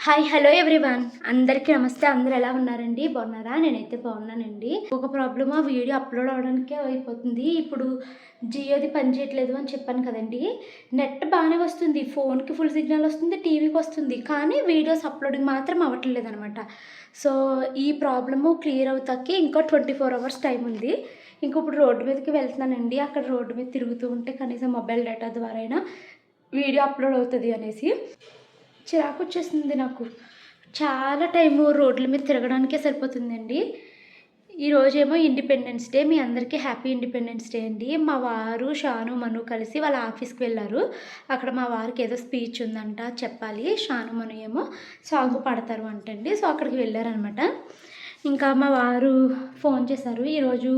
Hi hello everyone, అందరికీ నమస్తే. అందరూ ఎలా ఉన్నారండి? బాగున్నారా? నేనైతే బాగున్నానండి. ఒక ప్రాబ్లమ్, ఆ వీడియో అప్లోడ్ అవడానికే అయిపోతుంది. ఇప్పుడు జియోది పని చేయట్లేదు అని చెప్పాను కదండి. నెట్ బాగానే వస్తుంది, ఫోన్కి ఫుల్ సిగ్నల్ వస్తుంది, టీవీకి వస్తుంది, కానీ వీడియోస్ అప్లోడింగ్ మాత్రం అవ్వట్లేదు అనమాట. సో ఈ ప్రాబ్లము క్లియర్ అవుతాకి ఇంకా 24 అవర్స్ టైం ఉంది. ఇప్పుడు రోడ్డు మీదకి వెళ్తున్నానండి. అక్కడ రోడ్డు మీద తిరుగుతూ ఉంటే కనీసం మొబైల్ డేటా ద్వారా అయినా వీడియో అప్లోడ్ అవుతుంది అనేసి చిరాకు వచ్చేసింది నాకు. చాలా టైము రోడ్ల మీద తిరగడానికే సరిపోతుందండి. ఈరోజేమో ఇండిపెండెన్స్ డే. మీ అందరికీ హ్యాపీ ఇండిపెండెన్స్ డే అండి. మా వారు షాను మను కలిసి వాళ్ళ ఆఫీస్కి వెళ్ళారు. అక్కడ మా వారికి ఏదో స్పీచ్ ఉందంట, చెప్పాలి. షాను మను ఏమో సాంగ్ పాడతారు అంటండి. సో అక్కడికి వెళ్ళారనమాట. ఇంకా మా వారు ఫోన్ చేశారు. ఈరోజు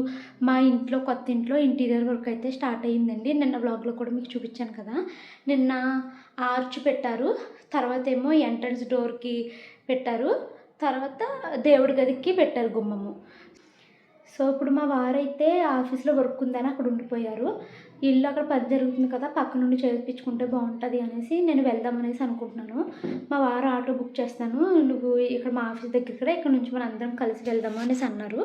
మా ఇంట్లో, కొత్త ఇంట్లో ఇంటీరియర్ వర్క్ అయితే స్టార్ట్ అయ్యిందండి. నిన్న బ్లాగ్లో కూడా మీకు చూపించాను కదా. నిన్న ఆర్చ్ పెట్టారు, తర్వాత ఏమో ఎంట్రన్స్ డోర్కి పెట్టారు, తర్వాత దేవుడి గదికి పెట్టారు గుమ్మము. సో ఇప్పుడు మా వారైతే ఆఫీస్లో వర్క్ ఉందని అక్కడ ఉండిపోయారు. ఇల్లు అక్కడ పని జరుగుతుంది కదా, పక్క నుండి చేయించుకుంటే బాగుంటుంది అనేసి నేను వెళ్దామనేసి అనుకుంటున్నాను. మా వారు ఆటో బుక్ చేస్తాను, నువ్వు ఇక్కడ మా ఆఫీస్ దగ్గర కూడా, ఇక్కడ నుంచి మనం అందరం కలిసి వెళ్దాము అనేసి అన్నారు.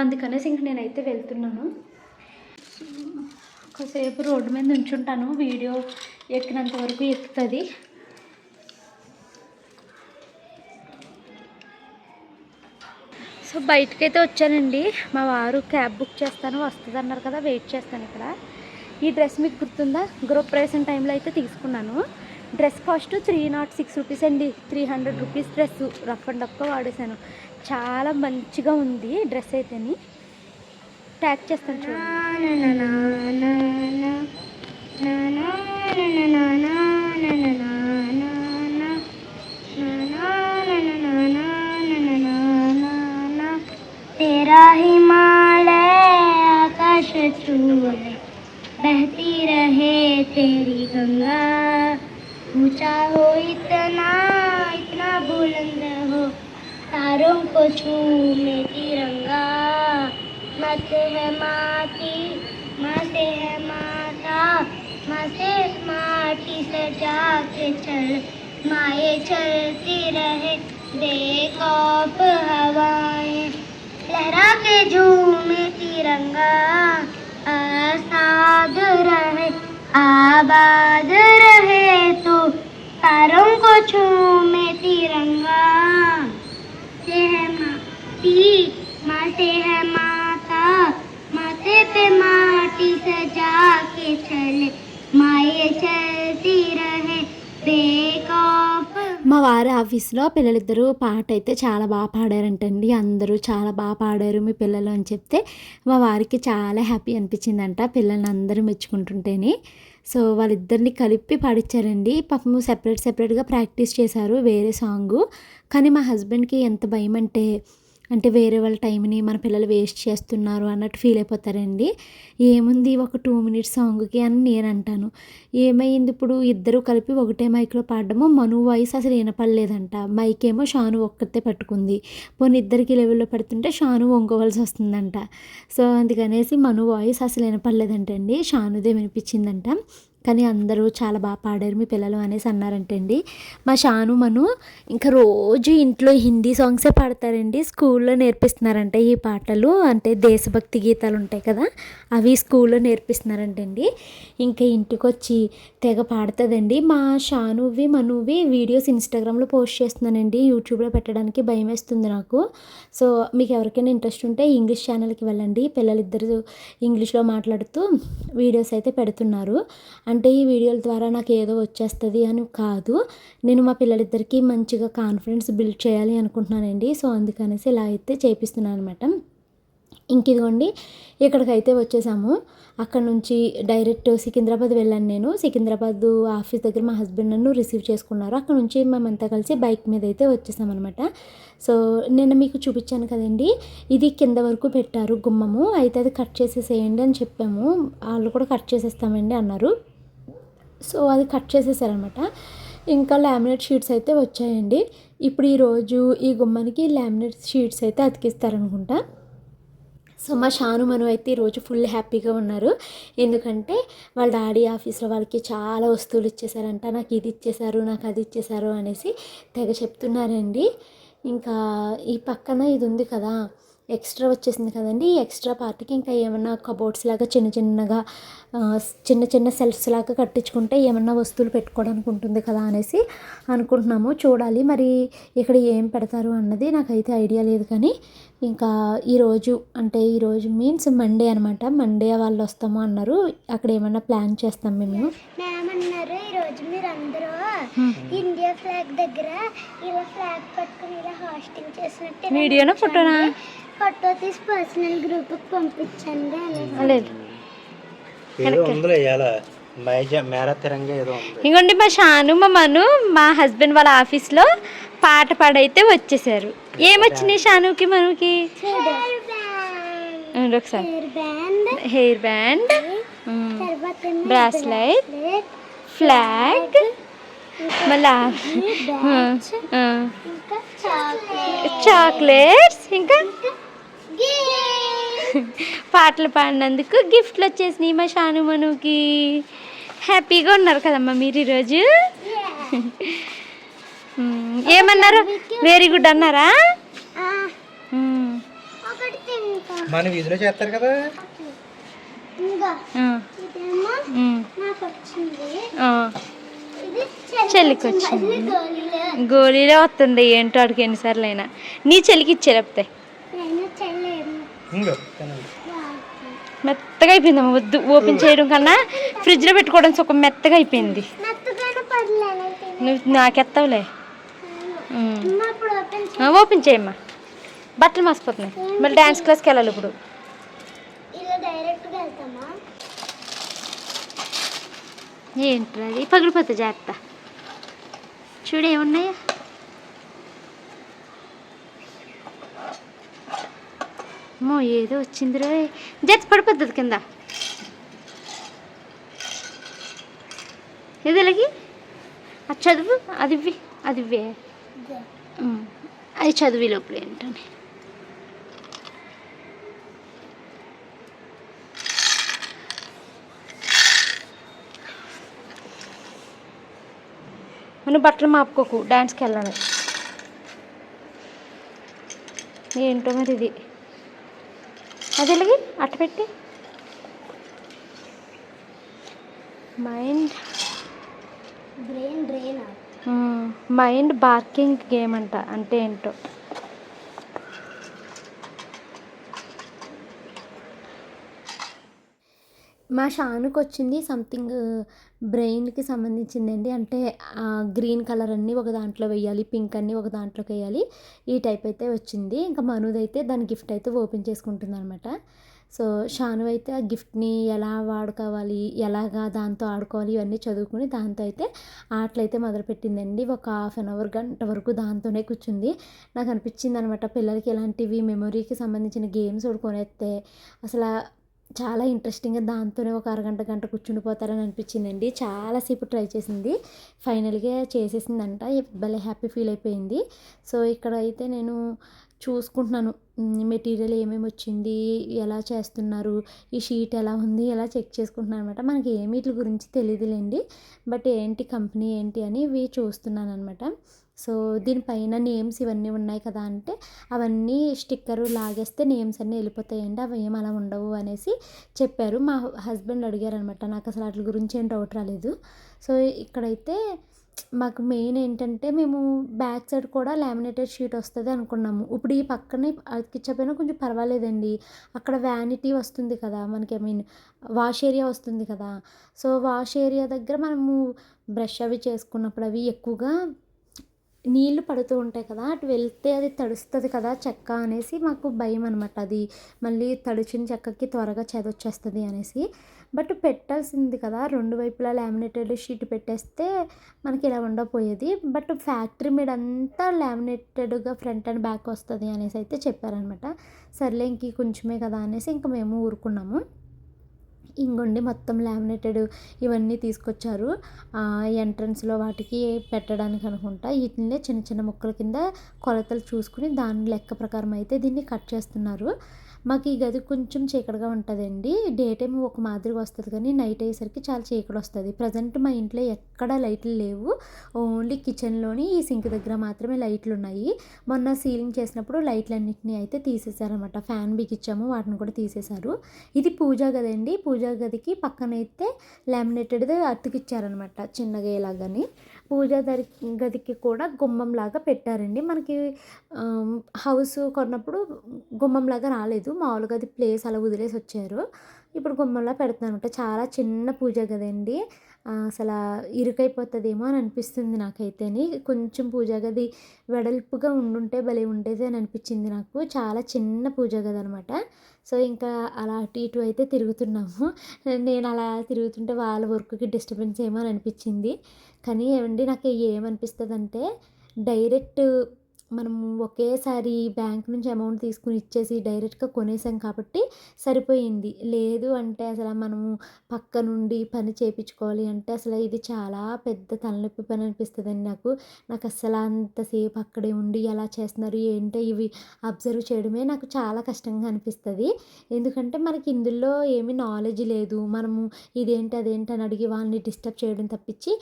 అందుకనేసి ఇంక నేనైతే వెళ్తున్నాను. కాసేపు రోడ్డు మీద నుంచుంటాను, వీడియో ఎక్కినంత వరకు ఎక్కుతుంది. సో బయటకైతే వచ్చానండి. మా వారు క్యాబ్ బుక్ చేస్తాను వస్తుంది అన్నారు కదా, వెయిట్ చేస్తాను ఇక్కడ. ఈ డ్రెస్ మీకు గుర్తుందా? గృహప్రవేశం టైంలో అయితే తీసుకున్నాను. డ్రెస్ కాస్ట్ 306 రూపీస్ అండి. 300 రూపీస్ డ్రెస్ రఫ్ అండ్ రఫ్గా వాడేశాను. చాలా మంచిగా ఉంది డ్రెస్ అయితేని. ట్యాగ్ చేస్తాను చూడండి. तेरा हिमालय आकाश छूए, बहती रहे तेरी गंगा, ऊंचा हो इतना इतना बुलंद हो, तारों को छूए तिरंगा, मत है माटी मत है माता, मत माटी सजा के चल, माए चलती रहे बेखौफ हवाएं, लहरा के झूमे तिरंगा, आजाद रहे आबाद रहे तो, तारों को झूमे तिरंगा, से है माटी माते है माता, माते पे माटी सजा के चले, माए चलती रहे बेखौफ. మా వారి ఆఫీస్లో పిల్లలిద్దరూ పాట అయితే చాలా బాగా పాడారంటండి. అందరూ చాలా బాగా పాడారు మీ పిల్లలు అని చెప్తే మా వారికి చాలా హ్యాపీ అనిపించిందంట, పిల్లల్ని అందరూ మెచ్చుకుంటుంటేనే. సో వాళ్ళిద్దరిని కలిపి పాడించారండి. పాపము సెపరేట్గా ప్రాక్టీస్ చేశారు వేరే సాంగు. కానీ మా హస్బెండ్కి ఎంత భయం అంటే వేరే వాళ్ళ టైంని మన పిల్లలు వేస్ట్ చేస్తున్నారు అన్నట్టు ఫీల్ అయిపోతారండి. ఏముంది ఒక 2 మినిట్స్ సాంగ్కి అని నేను అంటాను. ఏమైంది ఇప్పుడు ఇద్దరు కలిపి ఒకటే మైక్లో పాడడము, మను వాయిస్ అసలు వినపడలేదంట. మైక్ ఏమో షాను ఒక్కతే పట్టుకుంది. పోనీ ఇద్దరికి లెవెల్లో పెడుతుంటే షాను వంగవలసి వస్తుందంట. సో అందుకనేసి మను వాయిస్ అసలు వినపడలేదంటండి, షానుదే వినిపించిందంట. కానీ అందరూ చాలా బాగా పాడారు మీ పిల్లలు అనేసి అన్నారంటండి. మా షాను మను ఇంకా రోజు ఇంట్లో హిందీ సాంగ్సే పాడతారండి. స్కూల్లో నేర్పిస్తున్నారంట ఈ పాటలు, అంటే దేశభక్తి గీతాలు ఉంటాయి కదా, అవి స్కూల్లో నేర్పిస్తున్నారంటండి. ఇంకా ఇంటికి వచ్చి తెగ పాడుతుందండి. మా షానువి మనువి వీడియోస్ ఇన్స్టాగ్రామ్లో పోస్ట్ చేస్తున్నానండి, యూట్యూబ్లో పెట్టడానికి భయం వేస్తుంది నాకు. సో మీకు ఎవరికైనా ఇంట్రెస్ట్ ఉంటే ఇంగ్లీష్ ఛానల్కి వెళ్ళండి. పిల్లలిద్దరూ ఇంగ్లీష్లో మాట్లాడుతూ వీడియోస్ అయితే పెడుతున్నారు. అంటే ఈ వీడియోల ద్వారా నాకు ఏదో వచ్చేస్తుంది అని కాదు, నేను మా పిల్లలిద్దరికీ మంచిగా కాన్ఫిడెన్స్ బిల్డ్ చేయాలి అనుకుంటున్నానండి. సో అందుకనేసి ఇలా అయితే చేపిస్తున్నాను అనమాట. ఇంక ఇదిగోండి ఇక్కడికైతే వచ్చేసాము. అక్కడ నుంచి డైరెక్ట్ సికింద్రాబాద్ వెళ్ళాను నేను. సికింద్రాబాద్ ఆఫీస్ దగ్గర మా హస్బెండ్ నన్ను రిసీవ్ చేసుకున్నారు. అక్కడ నుంచి మేమంతా కలిసి బైక్ మీద అయితే వచ్చేసామన్నమాట. సో నేను మీకు చూపించాను కదండి, ఇది కింద వరకు పెట్టారు గుమ్మము, అయితే అది కట్ చేసేసేయండి అని చెప్పాము. వాళ్ళు కూడా కట్ చేసేస్తామండి అన్నారు. సో అది కట్ చేసేసారనమాట. ఇంకా లామినేట్ షీట్స్ అయితే వచ్చాయండి. ఇప్పుడు ఈరోజు ఈ గుమ్మానికి లామినేట్ షీట్స్ అయితే అతికిస్తారనుకుంటా. సో మా షాను మను అయితే ఈరోజు ఫుల్ హ్యాపీగా ఉన్నారు. ఎందుకంటే వాళ్ళ డాడీ ఆఫీస్లో వాళ్ళకి చాలా వస్తువులు ఇచ్చేసారంట. నాకు ఇది ఇచ్చేసారు, నాకు అది ఇచ్చేసారు అనేసి తెగ చెప్తున్నారండి. ఇంకా ఈ పక్కన ఇది ఉంది కదా, ఎక్స్ట్రా వచ్చేసింది కదండి. ఈ ఎక్స్ట్రా పార్ట్కి ఇంకా ఏమన్నా కబోర్డ్స్ లాగా చిన్నగా చిన్న సెల్ఫ్స్ లాగా కట్టించుకుంటే ఏమన్నా వస్తువులు పెట్టుకోవడానికి ఉంటుంది కదా అనేసి అనుకుంటున్నాము. చూడాలి మరి ఇక్కడ ఏం పెడతారు అన్నది నాకైతే ఐడియా లేదు. కానీ ఇంకా ఈరోజు మీన్స్ మండే అనమాట. మండే వాళ్ళు వస్తాము అన్నారు. అక్కడ ఏమన్నా ప్లాన్ చేస్తాం మేము. మేమన్నారు ఈరోజు మీరు అందరూ ఇండియా ఫ్లాగ్ దగ్గర ఇలా ఫ్లాగ్ పట్టుకుని ఇలా హాస్టింగ్ చేసినట్టు వీడియోనా ఫోటోనా? ఫోటో తీసి పర్సనల్ గ్రూప్కి పంపించండి లేదు. ఇంకోండి మా షాను మా మను మా హస్బెండ్ వాళ్ళ ఆఫీస్లో పాట పాడైతే వచ్చేసారు. ఏమొచ్చినాయి షానుకి మనుకి? ఒకసారి హెయిర్ బ్యాండ్, బ్రాస్లైట్, ఫ్లాగ్, మళ్ళా చాక్లెట్స్, ఇంకా పాటలు పాడినందుకు గిఫ్ట్లు వచ్చేసినాయి మా షాను మనుకి. హ్యాపీగా ఉన్నారు కదమ్మా మీరు ఈరోజు? ఏమన్నారు? వెరీ గుడ్ అన్నారా? మన వీధిలో చేస్తారు కదా. చెల్లికి వచ్చింది. గోళీలో వస్తుంది ఏంటో అడిగి ఎన్నిసార్లు అయినా. నీ చెల్లికి ఇచ్చేలేపుతాయి. మెత్తగా అయిపోయిందమ్మా. వద్దు, ఓపెన్ చేయడం కన్నా ఫ్రిడ్జ్లో పెట్టుకోవడం సుఖం. మెత్తగా అయిపోయింది. నువ్వు నాకెత్తావులే. ఓపెన్ చేయమ్మా. బట్టలు మాసిపోతున్నాయి. మళ్ళీ డ్యాన్స్ క్లాస్కి వెళ్ళాలి ఇప్పుడు. ఏంటి అది పగిలిపోతా జాగ్రత్త. చూడు ఏమున్నాయా. మో ఏదో వచ్చింది రే. జడ్స్ పడిపోతుంది కింద. ఎదలకి అది చదువు, అది ఇవ్వే అది చదివి లోపల ఏంటని. మనం బట్టలు మాపుకోకు, డాన్స్కి వెళ్ళాను. ఏంటో మరి ఇది. అది ఎలాగి అట్ట పెట్టి మైండ్ బార్కింగ్ గేమ్ అంట. అంటే ఏంటో. మా షానుకి వచ్చింది సంథింగ్ బ్రెయిన్కి సంబంధించిందండి. అంటే గ్రీన్ కలర్ అన్నీ ఒక దాంట్లో వేయాలి, పింక్ అన్నీ ఒక దాంట్లోకి వేయాలి. ఈ టైప్ అయితే వచ్చింది. ఇంకా మనుదైతే దాని గిఫ్ట్ అయితే ఓపెన్ చేసుకుంటుంది అనమాట. సో షాను అయితే ఆ గిఫ్ట్ని ఎలా వాడుకోవాలి, ఎలాగా దాంతో ఆడుకోవాలి ఇవన్నీ చదువుకుని దాంతో అయితే ఆటలైతే మొదలుపెట్టిందండి. ఒక హాఫ్ అన్ అవర్ గంట వరకు దాంతోనే కూర్చుంది. నాకు అనిపించింది అనమాట, పిల్లలకి ఇలాంటివి మెమొరీకి సంబంధించిన గేమ్స్ కొనేస్తే అసలు చాలా ఇంట్రెస్టింగ్గా దాంతోనే ఒక గంట కూర్చుండిపోతారని అనిపించిందండి. చాలాసేపు ట్రై చేసింది, ఫైనల్గా చేసేసిందంట. భలే హ్యాపీ ఫీల్ అయిపోయింది. సో ఇక్కడ అయితే నేను చూసుకుంటున్నాను మెటీరియల్ ఏమేమి వచ్చింది, ఎలా చేస్తున్నారు, ఈ షీట్ ఎలా ఉంది, ఎలా చెక్ చేసుకుంటున్నాను అనమాట. మనకి ఏమి వీటి గురించి తెలియదులేండి, బట్ ఏంటి కంపెనీ ఏంటి అని ఇవి చూస్తున్నాను అనమాట. సో దీనిపైన నేమ్స్ ఇవన్నీ ఉన్నాయి కదా అంటే అవన్నీ స్టిక్కరు లాగేస్తే నేమ్స్ అన్నీ వెళ్ళిపోతాయండి, అవి ఏం అలా ఉండవు అనేసి చెప్పారు. మా హస్బెండ్ అడిగారు అనమాట. నాకు అసలు వాటి గురించి ఏం డౌట్ రాలేదు. సో ఇక్కడైతే మాకు మెయిన్ ఏంటంటే మేము బ్యాక్ సైడ్ కూడా లామినేటెడ్ షీట్ వస్తుంది అనుకున్నాము. ఇప్పుడు ఈ పక్కనే అతికించకపోయినా కొంచెం పర్వాలేదండి. అక్కడ వ్యానిటీ వస్తుంది కదా మనకి, వాష్ ఏరియా వస్తుంది కదా. సో వాష్ ఏరియా దగ్గర మనము బ్రష్ అవి చేసుకున్నప్పుడు అవి ఎక్కువగా నీళ్లు పడుతూ ఉంటాయి కదా, అటు వెళ్తే అది తడుస్తుంది కదా చెక్క అనేసి మాకు భయం అనమాట. అది మళ్ళీ తడిచిన చెక్కకి త్వరగా చెదొచ్చేస్తుంది అనేసి. బట్ పెట్టాల్సింది కదా, రెండు వైపులా లామినేటెడ్ షీట్ పెట్టేస్తే మనకి ఇలా ఉండకపోయేది. బట్ ఫ్యాక్టరీ మేడ్ అంతా లామినేటెడ్గా ఫ్రంట్ అండ్ బ్యాక్ వస్తుంది అనేసి అయితే చెప్పారనమాట. సర్లే ఇంక కొంచెమే కదా అనేసి ఇంక మేము ఊరుకున్నాము. ఇంకొండి మొత్తం లామినేటెడ్ ఇవన్నీ తీసుకొచ్చారు ఎంట్రన్స్లో వాటికి పెట్టడానికి అనుకుంటా. వీటిని చిన్న చిన్న ముక్కల కింద కొలతలు చూసుకుని దాని లెక్క ప్రకారం అయితే దీన్ని కట్ చేస్తున్నారు. మాకు ఈ గది కొంచెం చీకటిగా ఉంటుందండి. డే టైమ్ ఒక మాదిరిగా వస్తుంది కానీ నైట్ అయ్యేసరికి చాలా చీకటి వస్తుంది. ప్రజెంట్ మా ఇంట్లో ఎక్కడ లైట్లు లేవు. ఓన్లీ కిచెన్లోని ఈ సింక్ దగ్గర మాత్రమే లైట్లు ఉన్నాయి. మొన్న సీలింగ్ చేసినప్పుడు లైట్లన్నింటినీ అయితే తీసేశారనమాట. ఫ్యాన్ బిగించాము, వాటిని కూడా తీసేశారు. ఇది పూజా గది అండి. పూజా గదికి పక్కనైతే లామినేటెడ్ది అతికిచ్చారనమాట చిన్నగా ఇలాగని. పూజా గదికి కూడా గుమ్మంలాగా పెట్టారండి. మనకి హౌస్ కొన్నప్పుడు గుమ్మంలాగా రాలేదు, మామూలుగా అది ప్లేస్ అలా వదిలేసి వచ్చారు. ఇప్పుడు గుమ్మంలా పెడుతున్నారనమాట. చాలా చిన్న పూజ గదండి. అసలు ఇరుకైపోతుందేమో అని అనిపిస్తుంది నాకైతేని. కొంచెం పూజా గది వెడల్పుగా ఉండుంటే భలే ఉండేది అని అనిపించింది నాకు. చాలా చిన్న పూజా గది అనమాట. సో ఇంకా అలా అటు ఇటు అయితే తిరుగుతున్నాము. నేను అలా తిరుగుతుంటే వాళ్ళ వర్క్కి డిస్టర్బెన్స్ ఏమో అని అనిపించింది. కానీ ఏమండి నాకు ఏమనిపిస్తుంది అంటే డైరెక్ట్ మనము ఒకేసారి బ్యాంక్ నుంచి అమౌంట్ తీసుకుని ఇచ్చేసి డైరెక్ట్గా కొనేసాం కాబట్టి సరిపోయింది. లేదు అంటే అసలు మనము పక్క నుండి పని చేయించుకోవాలి అంటే అసలు ఇది చాలా పెద్ద తలనొప్పి పని అనిపిస్తుందండి నాకు. నాకు అస్సలు అంతసేపు అక్కడే ఉండి ఎలా చేస్తున్నారు ఏంటో ఇవి అబ్జర్వ్ చేయడమే నాకు చాలా కష్టంగా అనిపిస్తుంది. ఎందుకంటే మనకి ఇందులో ఏమీ నాలెడ్జ్ లేదు. మనము ఇదేంటి అదేంటి అని అడిగి వాళ్ళని డిస్టర్బ్ చేయడం తప్పించి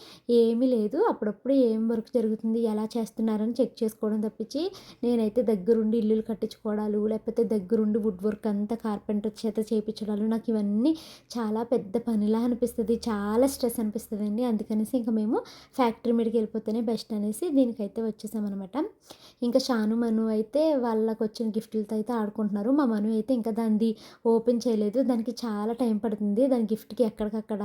ఏమీ లేదు. అప్పుడప్పుడు ఏం వర్క్ జరుగుతుంది ఎలా చేస్తున్నారని చెక్ చేసుకోవడం తప్పించి నేనైతే దగ్గరుండి ఇల్లులు కట్టించుకోవడాలు, లేకపోతే దగ్గరుండి వుడ్ వర్క్ అంతా కార్పెంటర్ చేత చేయించడాలు నాకు ఇవన్నీ చాలా పెద్ద పనిలా అనిపిస్తుంది. చాలా స్ట్రెస్ అనిపిస్తుంది అండి. అందుకనేసి ఇంకా మేము ఫ్యాక్టరీ మీదకి వెళ్ళిపోతేనే బెస్ట్ అనేసి దీనికైతే వచ్చేసామన్నమాట. ఇంకా షాను మను అయితే వాళ్ళకి వచ్చిన గిఫ్ట్లతో అయితే ఆడుకుంటున్నారు. మా మను అయితే ఇంకా దాన్ని ఓపెన్ చేయలేదు. దానికి చాలా టైం పడుతుంది. దాని గిఫ్ట్కి ఎక్కడికక్కడ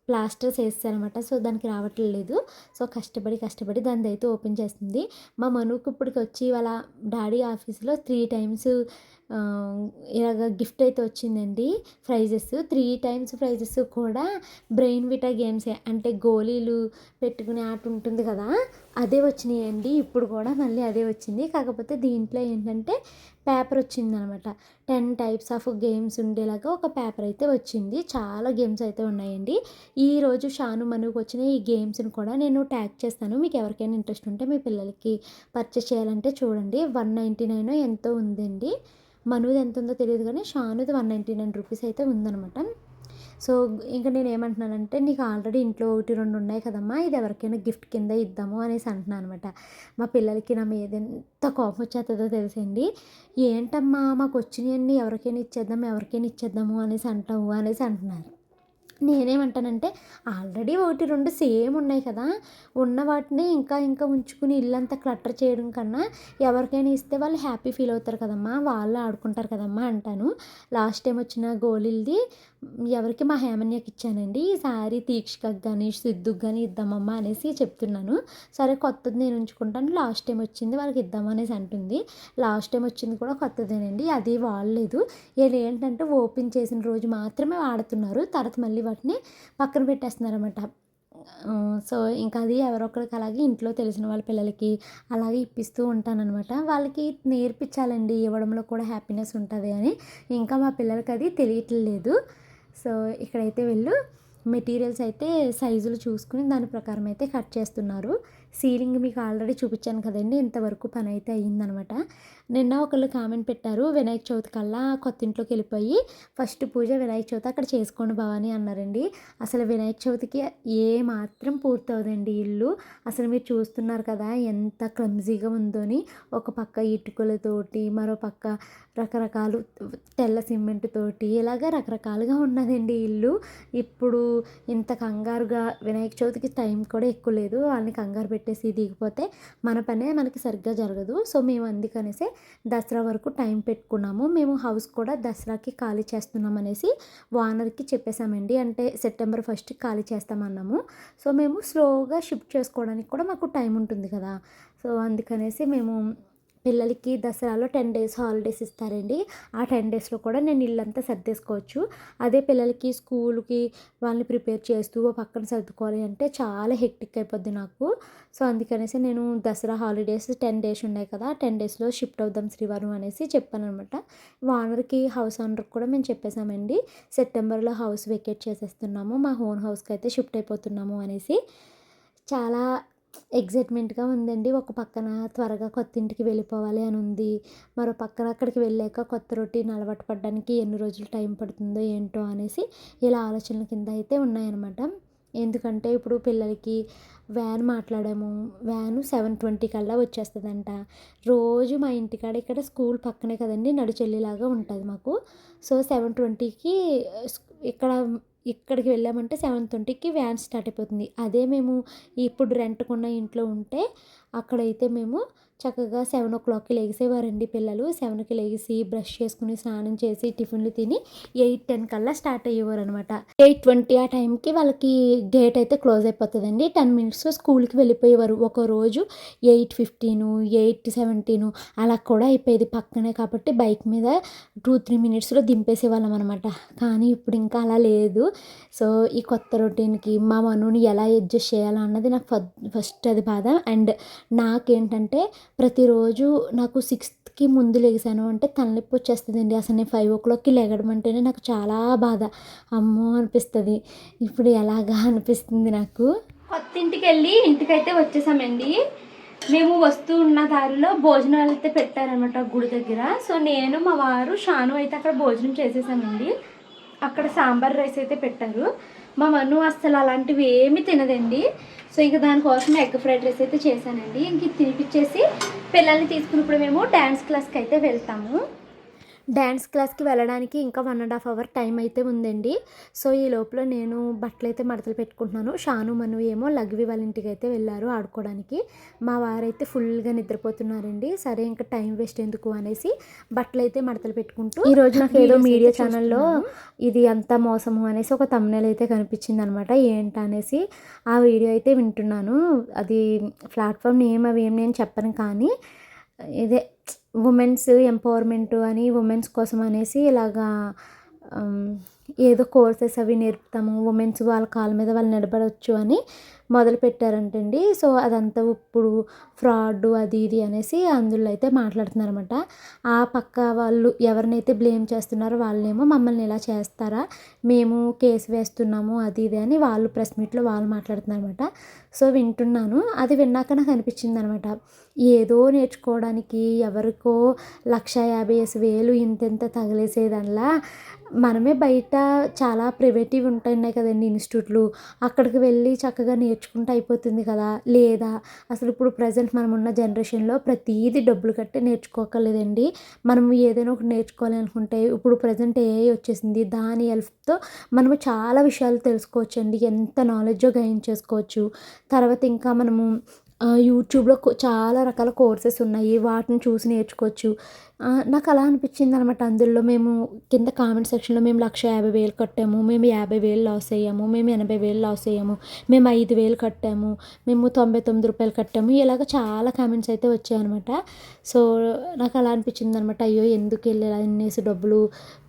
ప్లాస్టర్స్ వేస్తారనమాట. సో దానికి రావట్లేదు. సో కష్టపడి దాన్ని అయితే ఓపెన్ చేస్తుంది. మా మనుకు ఇప్పటికి వచ్చి వాళ్ళ డాడీ ఆఫీస్లో 3 టైమ్స్ ఇలాగ గిఫ్ట్ అయితే వచ్చిందండి. ప్రైజెస్ 3 టైమ్స్ ప్రైజెస్ కూడా బ్రెయిన్ విటా గేమ్సే, అంటే గోళీలు పెట్టుకునే ఆట ఉంటుంది కదా, అదే వచ్చినాయండి. ఇప్పుడు కూడా మళ్ళీ అదే వచ్చింది. కాకపోతే దీంట్లో ఏంటంటే పేపర్ వచ్చిందనమాట. 10 టైప్స్ ఆఫ్ గేమ్స్ ఉండేలాగా ఒక పేపర్ అయితే వచ్చింది. చాలా గేమ్స్ అయితే ఉన్నాయండి. ఈరోజు షాను మనుకు వచ్చిన ఈ గేమ్స్ని కూడా నేను ట్యాగ్ చేస్తాను. మీకు ఎవరికైనా ఇంట్రెస్ట్ ఉంటే మీ పిల్లలకి పర్చేస్ చేయాలంటే చూడండి. 199 ఎంతో ఉందండి. మనుది ఎంత ఉందో తెలియదు కానీ షానుది 199 రూపీస్ అయితే ఉందనమాట. సో ఇంకా నేను ఏమంటున్నానంటే నీకు ఆల్రెడీ ఇంట్లో 1, 2 ఉన్నాయి కదమ్మా, ఇది ఎవరికైనా గిఫ్ట్ కింద ఇద్దాము అనేసి అంటున్నాను అనమాట. మా పిల్లలకి నా మీద ఎంత కోపం వచ్చేస్తుందో తెలుసండి. ఏంటమ్మా మాకు వచ్చినవన్నీ ఎవరికైనా ఇచ్చేద్దాము అనేసి అంటున్నారు. నేనేమంటానంటే ఆల్రెడీ 1, 2 సేమ్ ఉన్నాయి కదా, ఉన్న వాటిని ఇంకా ఉంచుకుని ఇల్లంతా క్లటర్ చేయడం కన్నా ఎవరికైనా ఇస్తే వాళ్ళు హ్యాపీ ఫీల్ అవుతారు కదమ్మా, వాళ్ళు ఆడుకుంటారు కదమ్మా అంటాను. లాస్ట్ టైం వచ్చిన గోళీలది ఎవరికి మా హేమన్యకి ఇచ్చానండి. ఈసారి తీక్షకకి కానీ సిద్ధుకి కానీ ఇద్దామమ్మా అనేసి చెప్తున్నాను. సరే కొత్తది నేను ఉంచుకుంటాను, లాస్ట్ టైం వచ్చింది వాళ్ళకి ఇద్దామనేసి అంటుంది. లాస్ట్ టైం వచ్చింది కూడా కొత్తదేనండి, అది వాడలేదు. వీళ్ళు ఏంటంటే ఓపెన్ చేసిన రోజు మాత్రమే వాడుతున్నారు, తర్వాత మళ్ళీ వాటిని పక్కన పెట్టేస్తున్నారన్నమాట. సో ఇంకా అది ఎవరొకరికి అలాగే ఇంట్లో తెలిసిన వాళ్ళ పిల్లలకి అలాగే ఇప్పిస్తూ ఉంటానన్నమాట. వాళ్ళకి నేర్పించాలండి, ఇవ్వడంలో కూడా హ్యాపీనెస్ ఉంటుంది అని. ఇంకా మా పిల్లలకి అది తెలియట్లేదు. సో ఇక్కడైతే వీళ్ళు మెటీరియల్స్ అయితే సైజులు చూసుకుని దాని ప్రకారం అయితే కట్ చేస్తున్నారు. సీలింగ్ మీకు ఆల్రెడీ చూపించాను కదండి, ఇంతవరకు పని అయితే అయ్యిందనమాట. నిన్న ఒకళ్ళు కామెంట్ పెట్టారు, వినాయక చవితి కల్లా కొత్త ఇంట్లోకి వెళ్ళిపోయి ఫస్ట్ పూజ వినాయక చవితి అక్కడ చేసుకోండి భవాని అన్నారండి. అసలు వినాయక చవితికి ఏ మాత్రం పూర్తవుదండి ఇల్లు. అసలు మీరు చూస్తున్నారు కదా ఎంత క్లమ్జీగా ఉందోని. ఒక పక్క ఇటుకలతోటి, మరో పక్క రకరకాలు తెల్ల సిమెంట్ తోటి ఇలాగ రకరకాలుగా ఉన్నదండి ఇల్లు. ఇప్పుడు ఇంత కంగారుగా వినాయక చవితికి టైం కూడా ఎక్కువ లేదు, వాళ్ళని కంగారు పెట్టేసి దిగిపోతే మన పనే మనకి సరిగ్గా జరగదు. సో మేము అందుకనేసి దసరా వరకు టైం పెట్టుకున్నాము. మేము హౌస్ కూడా దసరాకి ఖాళీ చేస్తున్నాం అనేసి ఓనర్కి చెప్పేశామండి. అంటే సెప్టెంబర్ 1st ఖాళీ చేస్తామన్నాము. సో మేము స్లోగా షిఫ్ట్ చేసుకోవడానికి కూడా మాకు టైం ఉంటుంది కదా. సో అందుకనేసి మేము పిల్లలకి దసరాలో 10 డేస్ హాలిడేస్ ఇస్తారండి. ఆ 10 డేస్లో కూడా నేను ఇల్లంతా సర్దేసుకోవచ్చు. అదే పిల్లలకి స్కూల్కి వాళ్ళని ప్రిపేర్ చేస్తూ పక్కన సర్దుకోవాలి అంటే చాలా హెక్టిక్ అయిపోద్ది నాకు. సో అందుకనేసి నేను దసరా హాలిడేస్ 10 డేస్ ఉన్నాయి కదా, 10 డేస్లో షిఫ్ట్ అవుదాం శ్రీవారం అనేసి చెప్పాను అనమాట. ఓనర్కి, హౌస్ ఓనర్కి కూడా మేము చెప్పేశామండి, సెప్టెంబర్లో హౌస్ వెకేట్ చేసేస్తున్నాము, మా ఓన్ హౌస్కి అయితే షిఫ్ట్ అయిపోతున్నాము అనేసి. చాలా ఎగ్జైట్మెంట్గా ఉందండి. ఒక పక్కన త్వరగా కొత్త ఇంటికి వెళ్ళిపోవాలి అని ఉంది. మరో పక్కన అక్కడికి వెళ్ళాక కొత్త రొటీన్ అలవాటు పడడానికి ఎన్ని రోజులు టైం పడుతుందో ఏంటో అనేసి ఇలా ఆలోచనల కింద అయితే ఉన్నాయన్నమాట. ఎందుకంటే ఇప్పుడు పిల్లలకి వ్యాన్ మాట్లాడాము. వ్యాను 7:20 కల్లా వచ్చేస్తుందంట. రోజు మా ఇంటికాడ ఇక్కడ స్కూల్ పక్కనే కదండి, నడిచెల్లిలాగా ఉంటుంది మాకు. సో 7:20కి ఇక్కడ ఇక్కడికి వెళ్ళామంటే 7:20కి వ్యాన్ స్టార్ట్ అయిపోతుంది. అదే మేము ఇప్పుడు రెంట్‌కున్న ఇంట్లో ఉంటే అక్కడైతే మేము చక్కగా 7:00కి లెగిసేవారండి పిల్లలు. 7కి లెగిసి బ్రష్ చేసుకుని స్నానం చేసి టిఫిన్లు తిని 8:10 కల్లా స్టార్ట్ అయ్యేవారనమాట. 8:20 ఆ టైంకి వాళ్ళకి గేట్ అయితే క్లోజ్ అయిపోతుందండి. 10 మినిట్స్‌లో స్కూల్‌కి వెళ్ళిపోయేవారు. ఒకరోజు 8:15, 8:17 అలా కూడా అయిపోయేది. పక్కనే కాబట్టి బైక్ మీద 2-3 మినిట్స్‌లో దింపేసేవాళ్ళం అనమాట. కానీ ఇప్పుడు ఇంకా అలా లేదు. సో ఈ కొత్త రొటీన్‌కి మా మనుని ఎలా అడ్జస్ట్ చేయాలా అన్నది నాకు ఫస్ట్ అది బాధ. అండ్ నాకేంటంటే ప్రతిరోజు నాకు 6కి ముందు లెగిసాను అంటే తలనొప్పి వచ్చేస్తుందండి. అసలు నేను 5:00కి లెగడం అంటేనే నాకు చాలా బాధ. అమ్మో అనిపిస్తుంది. ఇప్పుడు ఎలాగా అనిపిస్తుంది నాకు. కొత్త ఇంటికి వెళ్ళి ఇంటికైతే వచ్చేసామండి. మేము వస్తూ ఉన్న దారిలో భోజనాలు అయితే పెట్టారనమాట గుడి దగ్గర. సో నేను మా వారు షాను అయితే అక్కడ భోజనం చేసేసామండి. అక్కడ సాంబార్ రైస్ అయితే పెట్టారు. మా మను అస్సలు అలాంటివి ఏమీ తినదండి. సో ఇంక దానికోసం ఎగ్ ఫ్రైడ్ రైస్ అయితే చేశానండి. ఇంక తినిపించేసి పిల్లల్ని తీసుకున్నప్పుడు మేము డ్యాన్స్ క్లాస్కి అయితే వెళ్తాము. డ్యాన్స్ క్లాస్కి వెళ్ళడానికి ఇంకా 1.5 అవర్ టైం అయితే ఉందండి. సో ఈ లోపల నేను బట్టలు అయితే మడతలు పెట్టుకుంటున్నాను. షాను మను ఏమో లగ్వి వాళ్ళ ఇంటికి అయితే వెళ్ళారు ఆడుకోవడానికి. మా వారైతే ఫుల్గా నిద్రపోతున్నారండి. సరే ఇంకా టైం వేస్ట్ ఎందుకు అనేసి బట్టలు అయితే మడతలు పెట్టుకుంటూ ఈరోజు నాకు ఏదో మీడియా ఛానల్లో ఇది అంతా మోసము అనేసి ఒక థంబ్నెయిల్ అయితే కనిపించింది అనమాట. ఏంటనేసి ఆ వీడియో అయితే వింటున్నాను. అది ప్లాట్ఫామ్ నేమ్ అవి ఏం నేను చెప్పను, కానీ ఇదే ఉమెన్స్ ఎంపవర్మెంట్ అని ఉమెన్స్ కోసం అనేసి ఇలాగా ఏదో కోర్సెస్ అవి నేర్పుతాము, ఉమెన్స్ వాళ్ళ కాళ్ళ మీద వాళ్ళు నిలబడవచ్చు అని మొదలు పెట్టారంటండి. సో అదంతా ఇప్పుడు ఫ్రాడ్ అది ఇది అనేసి అందులో అయితే మాట్లాడుతున్నారన్నమాట. ఆ పక్క వాళ్ళు ఎవరినైతే బ్లేమ్ చేస్తున్నారో వాళ్ళేమో మమ్మల్ని ఇలా చేస్తారా, మేము కేసు వేస్తున్నాము అది ఇది అని వాళ్ళు ప్రెస్ మీట్లో వాళ్ళు మాట్లాడుతున్నారన్నమాట. సో వింటున్నాను. అది విన్నాక నాకు అనిపించింది అనమాట, ఏదో నేర్చుకోవడానికి ఎవరికో 1,50,000 ఇంతెంత తగిలేసేదల్లా మనమే బయట చాలా ప్రైవేటివ్ ఉంటున్నాయి కదండి ఇన్స్టిట్యూట్లు, అక్కడికి వెళ్ళి చక్కగా నేర్చుకుంటే అయిపోతుంది కదా. లేదా అసలు ఇప్పుడు ప్రజెంట్ మనం ఉన్న జనరేషన్లో ప్రతీది డబ్బులు కట్టి నేర్చుకోకలేదండి. మనం ఏదైనా ఒకటి నేర్చుకోవాలి అనుకుంటే ఇప్పుడు ప్రజెంట్ ఏఐ వచ్చేసింది. దాని హెల్ప్తో మనము చాలా విషయాలు తెలుసుకోవచ్చు అండి. ఎంత నాలెడ్జో గెయిన్ చేసుకోవచ్చు. తర్వాత ఇంకా మనము యూట్యూబ్లో చాలా రకాల కోర్సెస్ ఉన్నాయి, వాటిని చూసి నేర్చుకోవచ్చు. నాకు అలా అనిపించింది అనమాట. అందులో మేము కింద కామెంట్ సెక్షన్లో మేము 1,50,000 కట్టాము, మేము 50,000 లాస్ అయ్యాము, మేము 80,000 లాస్ అయ్యాము, మేము 5,000 కట్టాము, మేము 99 రూపాయలు కట్టాము, ఇలాగ చాలా కామెంట్స్ అయితే వచ్చాయన్నమాట. సో నాకు అలా అనిపించింది అనమాట, అయ్యో ఎందుకు వెళ్ళి ఇన్నేసి డబ్బులు